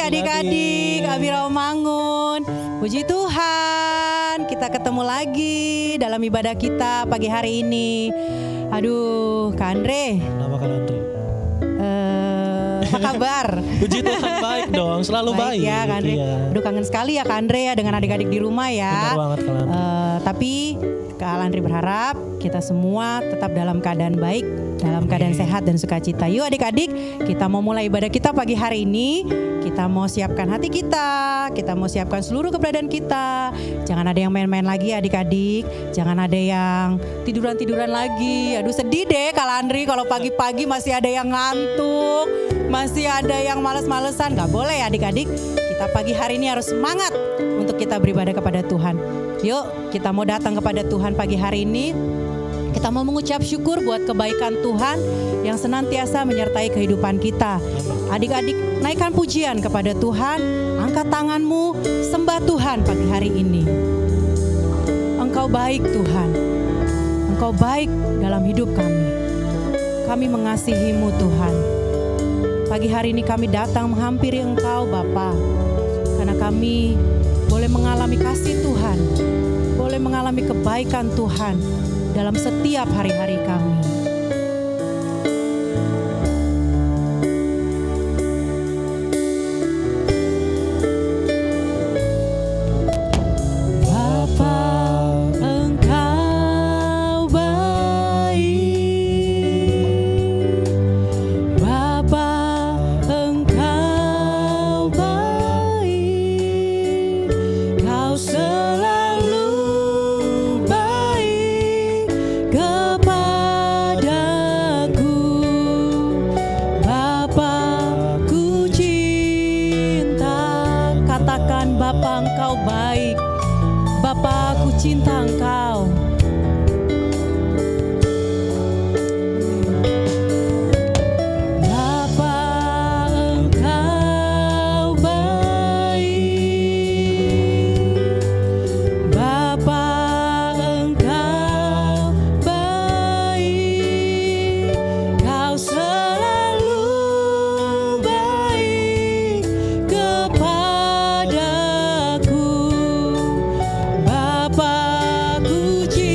adik-adik, Abi Rawamangun. Puji Tuhan, kita ketemu lagi dalam ibadah kita pagi hari ini. Aduh, Kak Andre. Kenapa Kak Andre? Apa kabar? Puji Tuhan, baik dong, selalu baik. Ya, Kak Andre. Iya. Aduh, kangen sekali ya Kak Andre ya dengan adik-adik di rumah ya. Benar banget Kak Andre. Tapi Kak Landry berharap kita semua tetap dalam keadaan baik, dalam keadaan sehat dan sukacita. Yuk adik-adik, kita mau mulai ibadah kita pagi hari ini. Kita mau siapkan hati kita mau siapkan seluruh keberadaan kita. Jangan ada yang main-main lagi adik-adik. Jangan ada yang tiduran-tiduran lagi. Aduh sedih deh Kak Landry kalau pagi-pagi masih ada yang ngantuk, masih ada yang males-malesan. Gak boleh ya adik-adik. Kita pagi hari ini harus semangat untuk kita beribadah kepada Tuhan. Yuk kita mau datang kepada Tuhan pagi hari ini. Kita mau mengucap syukur buat kebaikan Tuhan yang senantiasa menyertai kehidupan kita. Adik-adik naikkan pujian kepada Tuhan. Angkat tanganmu, sembah Tuhan pagi hari ini. Engkau baik Tuhan. Engkau baik dalam hidup kami. Kami mengasihi-Mu Tuhan. Pagi hari ini kami datang menghampiri Engkau Bapa. Karena kami boleh mengalami kasih Tuhan, boleh mengalami kebaikan Tuhan dalam setiap hari-hari kami. Cinta Engkau. Bapa Engkau baik. Bapa Engkau baik. Kau selalu baik kepadaku. Bapa ku cinta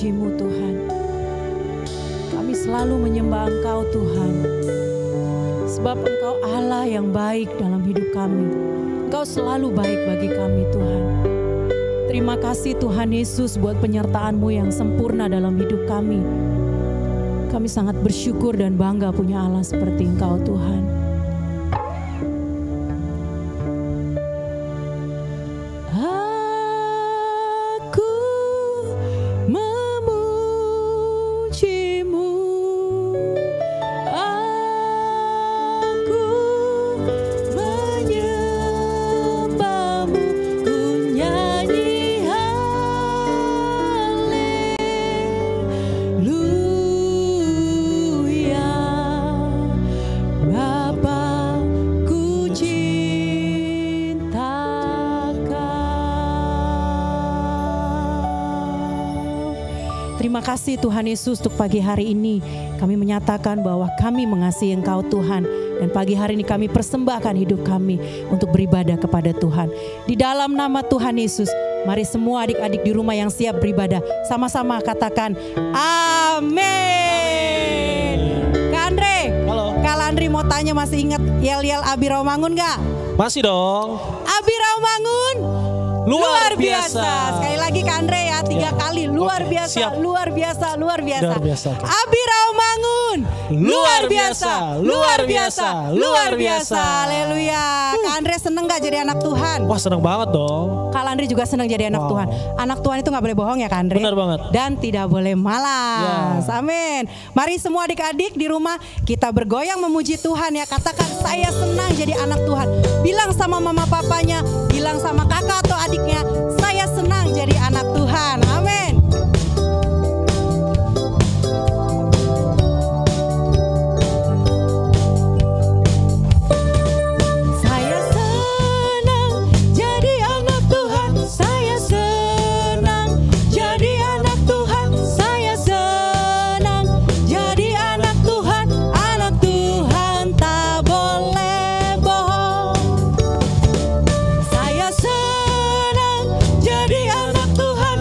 memuji-Mu Tuhan. Kami selalu menyembah Engkau Tuhan. Sebab Engkau Allah yang baik dalam hidup kami. Engkau selalu baik bagi kami Tuhan. Terima kasih Tuhan Yesus buat penyertaan-Mu yang sempurna dalam hidup kami. Kami sangat bersyukur dan bangga punya Allah seperti Engkau Tuhan. Terima kasih Tuhan Yesus untuk pagi hari ini. Kami menyatakan bahwa kami mengasihi Engkau Tuhan. Dan pagi hari ini kami persembahkan hidup kami untuk beribadah kepada Tuhan. Di dalam nama Tuhan Yesus, mari semua adik-adik di rumah yang siap beribadah, sama-sama katakan amin. Kak Andre, Halo. Kak Landri mau tanya, masih ingat yel-yel Abi Rawamangun gak? Masih dong. Abi Rawamangun luar biasa. Sekali lagi Kak Andre ya, 3 kali. Luar Oke, biasa, siap. luar biasa, luar biasa. Luar biasa, oke. Abi Rawamangun luar biasa, luar biasa, luar biasa. Haleluya. Kak Andre seneng gak jadi anak Tuhan? Wah, senang banget dong. Kak Landri juga senang jadi anak Wow. Tuhan. Anak Tuhan itu gak boleh bohong ya Kak Andre? Benar banget. Dan tidak boleh malas. Ya. Amin. Mari semua adik-adik di rumah kita bergoyang memuji Tuhan ya. Katakan saya senang jadi anak Tuhan. Bilang sama mama papanya, bilang sama kakak atau adiknya, saya senang jadi anak Tuhan. Amin. Saya senang jadi anak Tuhan. Saya senang jadi anak Tuhan. Saya senang jadi anak Tuhan. Anak Tuhan tak boleh bohong. Saya senang jadi anak Tuhan.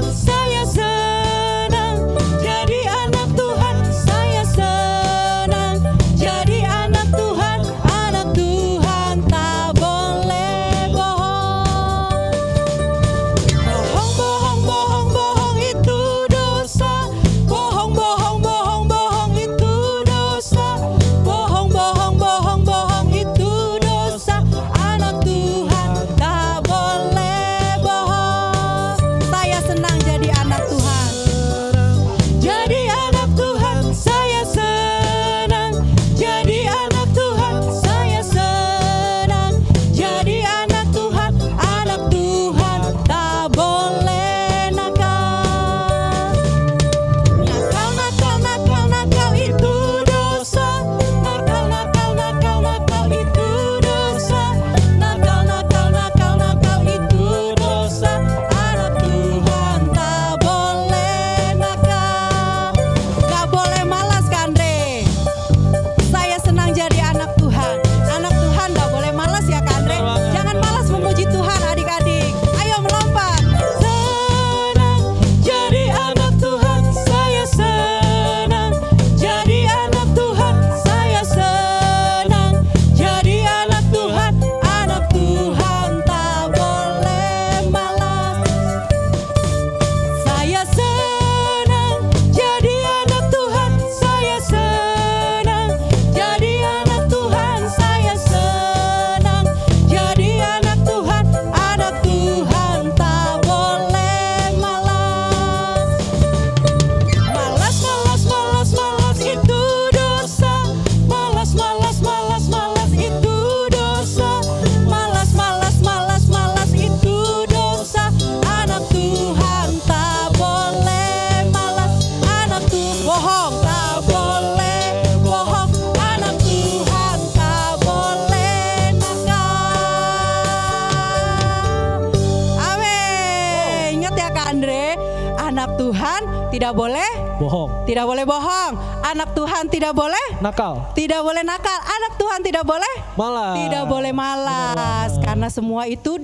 Anak Tuhan tidak boleh bohong, tidak boleh bohong. Anak Tuhan tidak boleh nakal, tidak boleh nakal. Anak Tuhan tidak boleh malas, tidak boleh malas. Karena semua itu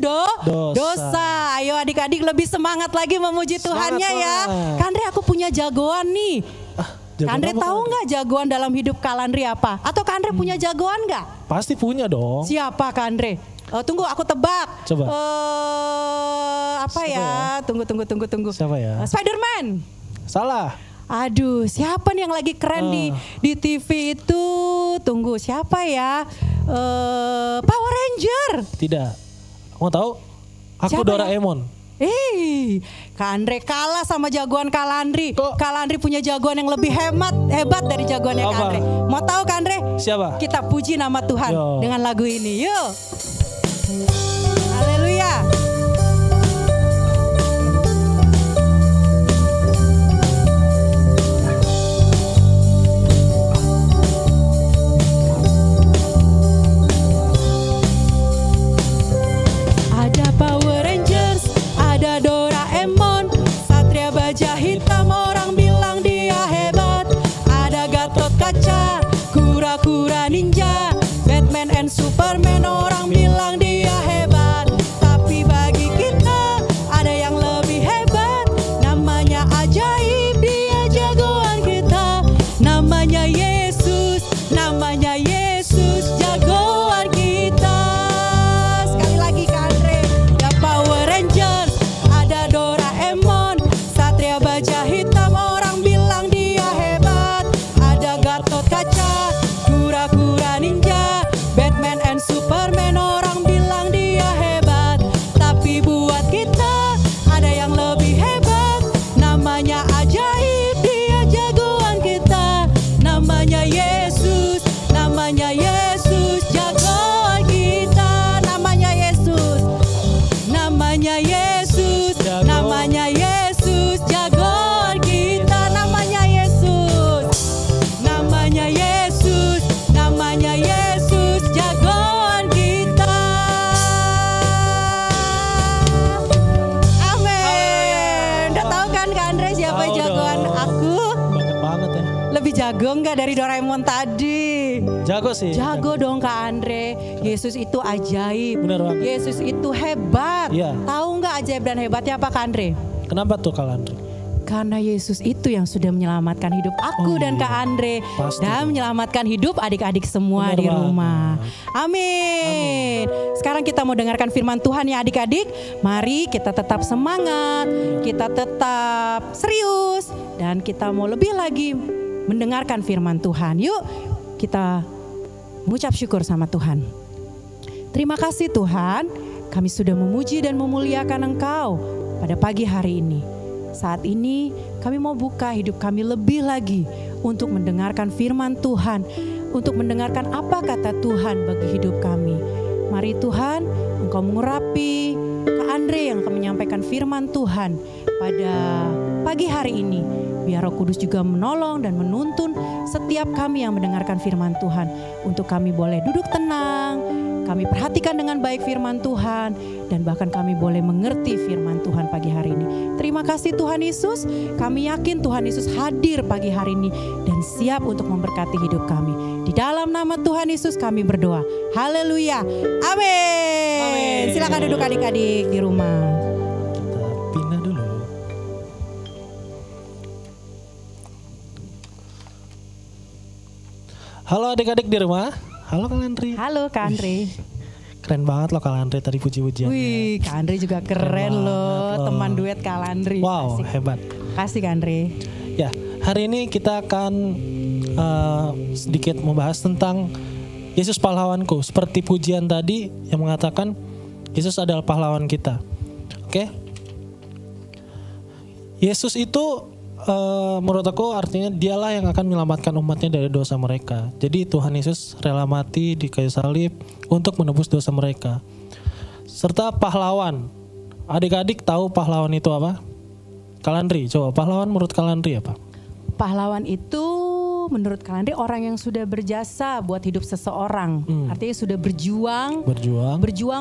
dosa. Ayo adik-adik lebih semangat lagi memuji Tuhannya ya. Kandre, aku punya jagoan nih. Kandre tahu nggak jagoan dalam hidup Kalandri apa? Atau Kandre punya jagoan nggak? Pasti punya dong. Siapa Kandre? Tunggu aku tebak. Coba. Apa ya? Tunggu. Siapa ya? Spider-Man. Salah. Aduh, siapa nih yang lagi keren di TV itu? Tunggu, siapa ya? Power Ranger. Tidak. Mau tahu? Aku Siapa Doraemon. Kak Andre kalah sama jagoan Kalandri. Kok? Kalandri punya jagoan yang lebih hebat dari jagoannya Kak Andre. Mau tahu Kak Andre? Siapa? Kita puji nama Tuhan Yo. dengan lagu ini. Yuk. Haleluya. Ada Power Rangers, ada Doraemon, Satria Baja Hitam, orang bilang dia hebat. Ada Gatot Kaca, kura-kura ninja, Batman and Superman, orang bilang dia hebat. Tapi bagi kita ada yang lebih hebat, namanya ajaib, dia jagoan kita. Namanya Yesus, jagoan kita. Sekali lagi Kak Andre, ada Power Rangers, ada Doraemon, Satria Baja Hitam, orang bilang dia hebat. Ada Gatot Kaca, kura-kura ninja, Batman and Superman, orang bilang dia hebat. Tapi buat kita ada yang lebih hebat, namanya ajaib, dia jagoan kita. Namanya Yesus, jagoan kita. Namanya Yesus, jagoan kita. Namanya Yesus, jagoan kita. Amin. Udah tahu kan Kak Andre siapa Tahu jagoan dong. aku? Banyak banget ya. Lebih jago nggak dari Doraemon tadi? Jago sih. Jago dong Kak Andre. Yesus itu ajaib. Bener banget. Yesus itu hebat. Iya. Tahu nggak ajaib dan hebatnya apa Kak Andre? Kenapa tuh Kalandri? Karena Yesus itu yang sudah menyelamatkan hidup aku dan Kak Andre. Pasti Dan dong. menyelamatkan hidup adik-adik semua Bener di banget. rumah. Amin. Sekarang kita mau dengarkan firman Tuhan ya adik-adik. Mari kita tetap semangat. Kita tetap serius. Dan kita mau lebih lagi mendengarkan firman Tuhan. Yuk kita mengucap syukur sama Tuhan. Terima kasih Tuhan, kami sudah memuji dan memuliakan Engkau pada pagi hari ini. Saat ini kami mau buka hidup kami lebih lagi untuk mendengarkan firman Tuhan, untuk mendengarkan apa kata Tuhan bagi hidup kami. Mari Tuhan, Engkau mengurapi Kak Andre yang akan menyampaikan firman Tuhan pada pagi hari ini. Biar Roh Kudus juga menolong dan menuntun setiap kami yang mendengarkan firman Tuhan. Untuk kami boleh duduk tenang, kami perhatikan dengan baik firman Tuhan, dan bahkan kami boleh mengerti firman Tuhan pagi hari ini. Terima kasih Tuhan Yesus, kami yakin Tuhan Yesus hadir pagi hari ini dan siap untuk memberkati hidup kami. Di dalam nama Tuhan Yesus kami berdoa. Haleluya. Amin. Silakan duduk adik-adik di rumah. Kita pindah dulu. Halo adik-adik di rumah. Halo Kalandri. Halo Kak Andre. Keren banget loh Kalandri tadi puji-pujiannya. Wih, Kak Andre juga keren loh, loh. teman duet Kak Landri. Wow, Asik. hebat. Kasih Kak Andre. Ya, hari ini kita akan sedikit membahas tentang Yesus pahlawanku. Seperti pujian tadi yang mengatakan Yesus adalah pahlawan kita. Oke? Yesus itu menurut aku artinya dialah yang akan menyelamatkan umatnya dari dosa mereka. Jadi Tuhan Yesus rela mati di kayu salib untuk menebus dosa mereka. Serta pahlawan. Adik-adik tahu pahlawan itu apa? Kalandri, coba pahlawan menurut Kalandri apa? Pahlawan itu menurut Kak Landri orang yang sudah berjasa buat hidup seseorang. Artinya sudah berjuang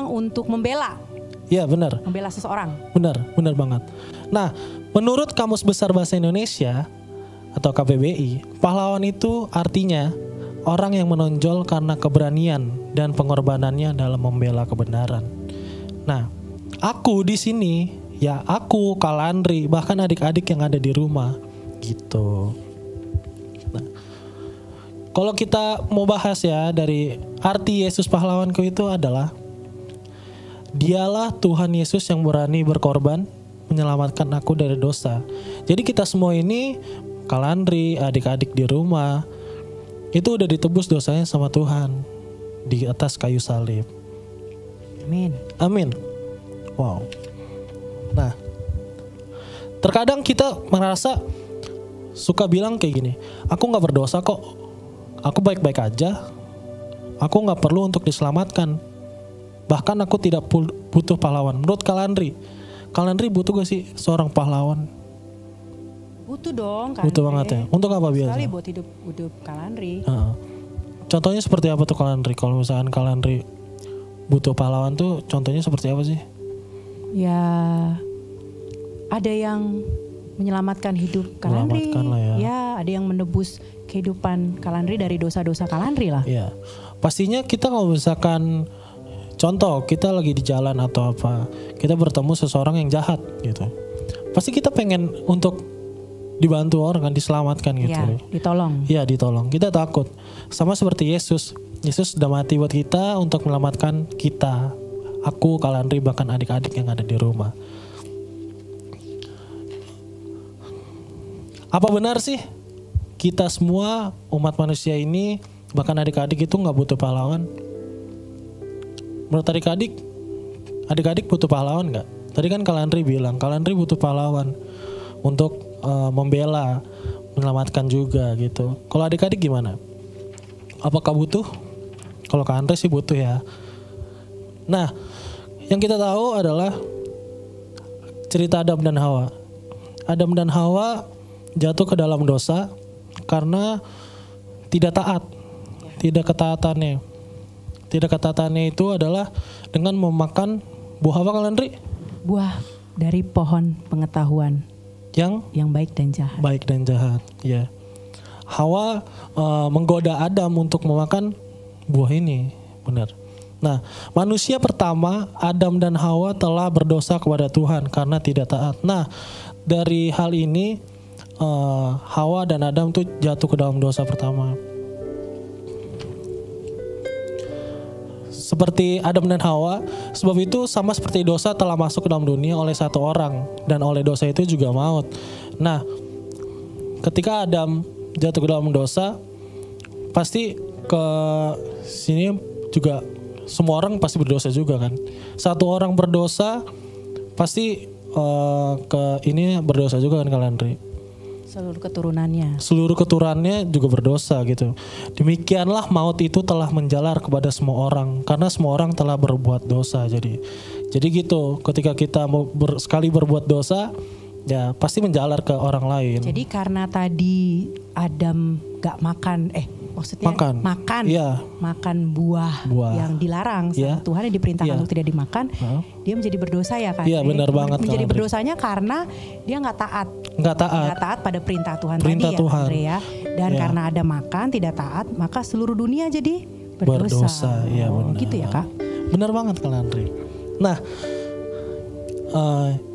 untuk membela Iya benar. seseorang. Benar banget. Nah, Menurut Kamus Besar Bahasa Indonesia atau KBBI, pahlawan itu artinya orang yang menonjol karena keberanian dan pengorbanannya dalam membela kebenaran. Nah, aku di sini, ya aku, Kak Landry, bahkan adik-adik yang ada di rumah, gitu. Nah, kalau kita mau bahas ya dari arti Yesus pahlawanku itu adalah Dialah Tuhan Yesus yang berani berkorban menyelamatkan aku dari dosa. Jadi kita semua ini, Kak Landry, adik-adik di rumah, itu udah ditebus dosanya sama Tuhan di atas kayu salib. Amin. Amin. Wow. Nah, terkadang kita merasa suka bilang kayak gini, aku gak berdosa kok, aku baik-baik aja, aku gak perlu untuk diselamatkan, bahkan aku tidak butuh pahlawan. Menurut Kak Landry butuh gak sih seorang pahlawan? Butuh dong kan. Butuh banget ya. Untuk apa biasa? Sekali buat hidup Kak Landry. Contohnya seperti apa tuh Kak Landry? Kalau misalkan Kak Landry butuh pahlawan tuh contohnya seperti apa sih? Ya ada yang menyelamatkan hidup Kak Landry. Ya ada yang menebus kehidupan Kak Landry dari dosa-dosa Kak Landry lah. Ya, pastinya kita kalau misalkan contoh kita lagi di jalan atau apa, kita bertemu seseorang yang jahat gitu, pasti kita pengen untuk dibantu orang kan, diselamatkan gitu. Ya, ditolong. Iya, ditolong. Kita takut. Sama seperti Yesus. Yesus sudah mati buat kita untuk menyelamatkan kita. Aku, Kak Landry, bahkan adik-adik yang ada di rumah. Apa benar sih kita semua umat manusia ini, bahkan adik-adik itu gak butuh pahlawan? Menurut adik-adik butuh pahlawan gak? Tadi kan Kak Landry bilang, Kak Landry butuh pahlawan untuk membela, menyelamatkan juga gitu. Kalau adik-adik gimana? Apakah butuh? Kalau Kak Andre sih butuh ya. Nah, yang kita tahu adalah cerita Adam dan Hawa. Adam dan Hawa jatuh ke dalam dosa karena tidak taat. Tidak ketaatannya itu adalah dengan memakan buah apa Kak Landry? Buah dari pohon pengetahuan yang baik dan jahat. Baik dan jahat, ya. Hawa menggoda Adam untuk memakan buah ini, benar. Nah, manusia pertama Adam dan Hawa telah berdosa kepada Tuhan karena tidak taat. Nah, dari hal ini Hawa dan Adam tuh jatuh ke dalam dosa pertama. Seperti Adam dan Hawa, sebab itu sama seperti dosa telah masuk ke dalam dunia oleh satu orang, dan oleh dosa itu juga maut. Nah, ketika Adam jatuh ke dalam dosa, pasti ke sini juga semua orang pasti berdosa juga kan. Satu orang berdosa pasti ke ini berdosa juga kan Kak Landry. Seluruh keturunannya juga berdosa gitu. Demikianlah maut itu telah menjalar kepada semua orang karena semua orang telah berbuat dosa. Jadi gitu, ketika kita mau sekali berbuat dosa, ya pasti menjalar ke orang lain. Jadi karena tadi Adam gak makan, maksudnya makan buah yang dilarang sama Tuhan, yang diperintahkan untuk tidak dimakan, dia menjadi berdosa ya kan? Iya, benar banget. Menjadi berdosanya karena dia nggak taat pada perintah Tuhan tadi ya, Andre ya. Dan karena ada makan tidak taat, maka seluruh dunia jadi berdosa. Iya, benar. Gitu ya Kak? Benar banget Kak Landry. Nah,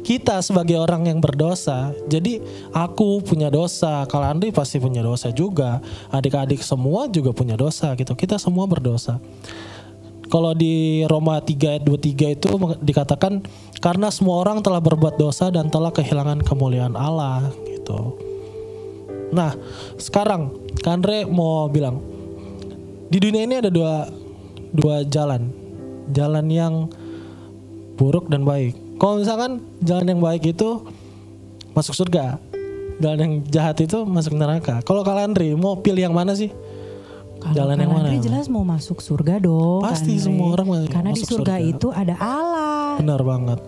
kita sebagai orang yang berdosa, jadi aku punya dosa, Kak Landry pasti punya dosa juga, adik-adik semua juga punya dosa gitu. Kita semua berdosa. Kalau di Roma 3 ayat 23 itu dikatakan karena semua orang telah berbuat dosa dan telah kehilangan kemuliaan Allah gitu. Nah, sekarang Kak Andre mau bilang di dunia ini ada dua jalan yang buruk dan baik. Kalau misalkan jalan yang baik itu masuk surga, jalan yang jahat itu masuk neraka. Kalau Kak Landry mau pilih yang mana sih? Jalan yang mana? Kak Landry jelas mau masuk surga dong. Pasti semua orang karena di surga itu ada Allah. Benar banget.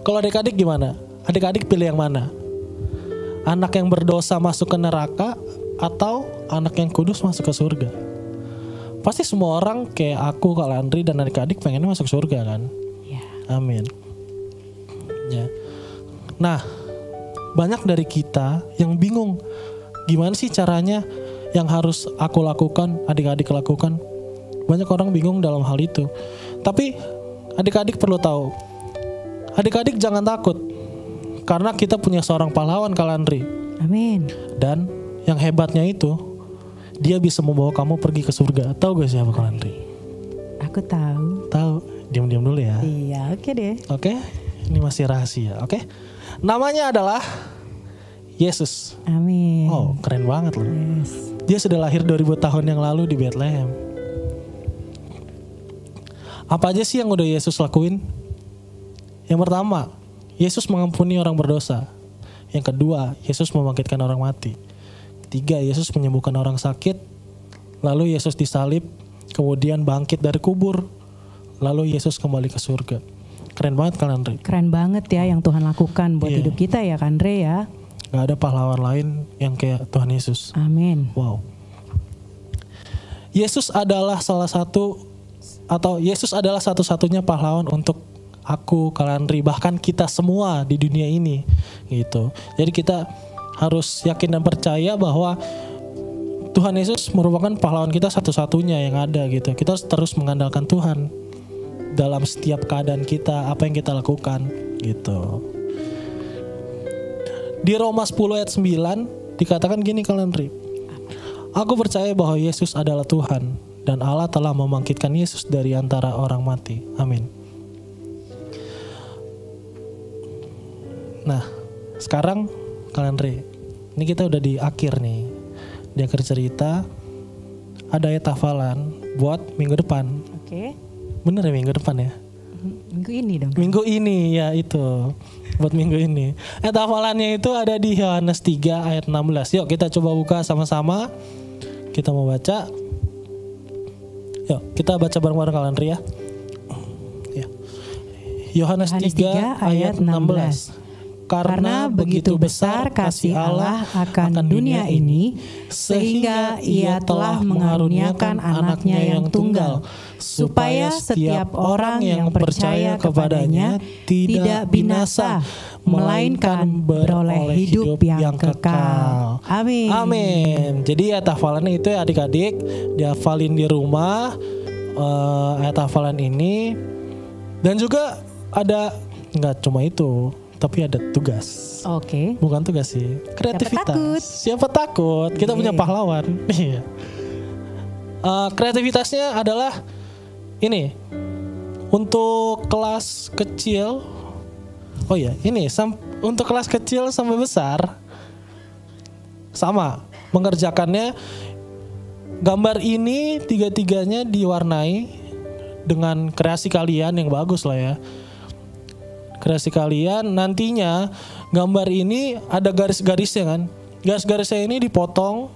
Kalau adik-adik gimana? Adik-adik pilih yang mana? Anak yang berdosa masuk ke neraka atau anak yang kudus masuk ke surga? Pasti semua orang kayak aku, Kak Landry dan adik-adik pengennya masuk surga kan? Ya. Amin. Ya. Nah, banyak dari kita yang bingung gimana sih caranya yang harus aku lakukan, adik-adik lakukan. Banyak orang bingung dalam hal itu. Tapi adik-adik perlu tahu, adik-adik jangan takut, karena kita punya seorang pahlawan, Kak Landry. Amin. Dan yang hebatnya itu, dia bisa membawa kamu pergi ke surga. Tahu gak siapa, Kak Landry? Aku tahu. Tahu. Diam-diam dulu ya. Iya, oke deh. Oke, ini masih rahasia. Oke, namanya adalah Yesus. Amin. Oh, keren banget loh. Yes. Dia sudah lahir 2000 tahun yang lalu di Bethlehem. Apa aja sih yang udah Yesus lakuin? Yang pertama, Yesus mengampuni orang berdosa. Yang kedua, Yesus membangkitkan orang mati. Ketiga, Yesus menyembuhkan orang sakit. Lalu Yesus disalib, kemudian bangkit dari kubur. Lalu Yesus kembali ke surga. Keren banget kan, Andre? Keren banget ya yang Tuhan lakukan buat hidup kita ya, Andre ya. Gak ada pahlawan lain yang kayak Tuhan Yesus. Amin. Wow. Yesus adalah Yesus adalah satu-satunya pahlawan untuk aku, Kak Landry, bahkan kita semua di dunia ini gitu. Jadi kita harus yakin dan percaya bahwa Tuhan Yesus merupakan pahlawan kita satu-satunya yang ada gitu. Kita harus terus mengandalkan Tuhan dalam setiap keadaan kita, apa yang kita lakukan gitu. Di Roma 10 ayat 9 dikatakan gini, Kak Landry. Aku percaya bahwa Yesus adalah Tuhan dan Allah telah membangkitkan Yesus dari antara orang mati. Amin. Nah, sekarang Kak Landry, ini kita udah di akhir nih. Di akhir cerita ada ayat hafalan buat minggu depan. Oke. Bener ya, minggu depan ya? Minggu ini dong. Minggu ini ya, itu. Buat minggu ini. Ayat hafalannya itu ada di Yohanes 3 ayat 16. Yuk kita coba buka sama-sama. Kita mau baca. Yuk kita baca bareng-bareng Kak Landry ya. Yohanes 3 ayat 16. Karena begitu besar kasih Allah akan dunia ini, sehingga Ia telah mengaruniakan anaknya yang tunggal, supaya setiap orang yang percaya kepadanya tidak binasa, melainkan beroleh hidup yang kekal. Amin. Amin. Jadi ayat hafalannya itu ya adik-adik, dihafalin di rumah ayat hafalan ini. Dan juga ada, nggak cuma itu, tapi ada tugas. Oke. Bukan tugas sih, kreativitas. Siapa takut? Kita punya pahlawan. Iya. Kreativitasnya adalah ini untuk kelas kecil. Oh ya, ini untuk kelas kecil sampai besar sama mengerjakannya. Gambar ini tiga-tiganya diwarnai dengan kreasi kalian yang bagus lah ya. Kreasi kalian, nantinya gambar ini ada garis-garisnya kan. Garis-garisnya ini dipotong,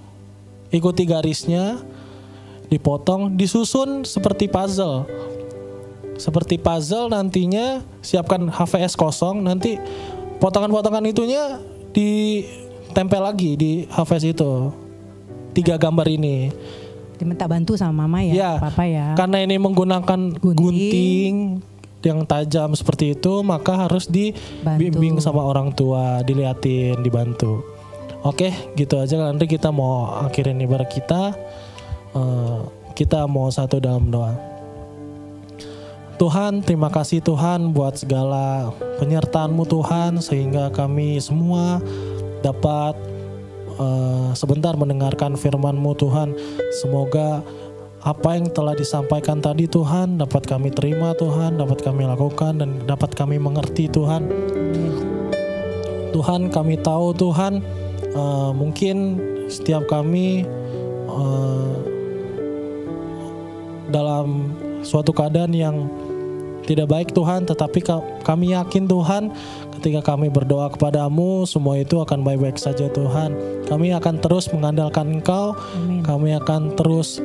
ikuti garisnya, dipotong, disusun seperti puzzle. Seperti puzzle, nantinya siapkan HVS kosong, nanti potongan-potongan itunya ditempel lagi di HVS itu. 3 gambar ini. Diminta bantu sama mama ya, papa ya. Karena ini menggunakan gunting yang tajam seperti itu, maka harus dibimbing sama orang tua, diliatin, dibantu. Oke, gitu aja. Nanti kita mau akhirin ibadah kita. Kita mau satu dalam doa. Tuhan, terima kasih Tuhan buat segala penyertaan-Mu Tuhan, sehingga kami semua dapat sebentar mendengarkan firman-Mu Tuhan. Semoga apa yang telah disampaikan tadi Tuhan dapat kami terima Tuhan, dapat kami lakukan dan dapat kami mengerti Tuhan. Tuhan, kami tahu Tuhan, mungkin setiap kami dalam suatu keadaan yang tidak baik Tuhan, tetapi kami yakin Tuhan, ketika kami berdoa kepadamu, semua itu akan baik-baik saja Tuhan. Kami akan terus mengandalkan Engkau. Amin. Kami akan terus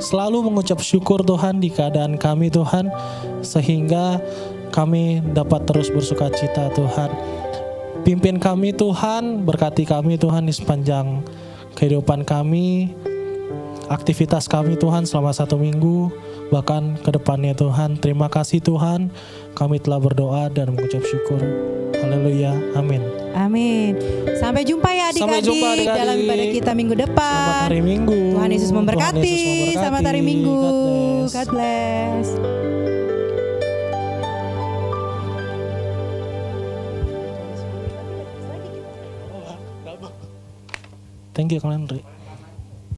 selalu mengucap syukur Tuhan di keadaan kami Tuhan, sehingga kami dapat terus bersuka cita Tuhan. Pimpin kami Tuhan, berkati kami Tuhan di sepanjang kehidupan kami, aktivitas kami Tuhan selama 1 minggu, bahkan ke depannya Tuhan. Terima kasih Tuhan, kami telah berdoa dan mengucap syukur. Haleluya. Amin. Amin. Sampai jumpa ya Sampai jumpa, adik-adik adik-adik. dalam ibadah kita minggu depan. Selamat hari Minggu. Tuhan Yesus memberkati. Tuhan Yesus memberkati. Selamat hari Minggu. God bless. God bless. Thank you kalian.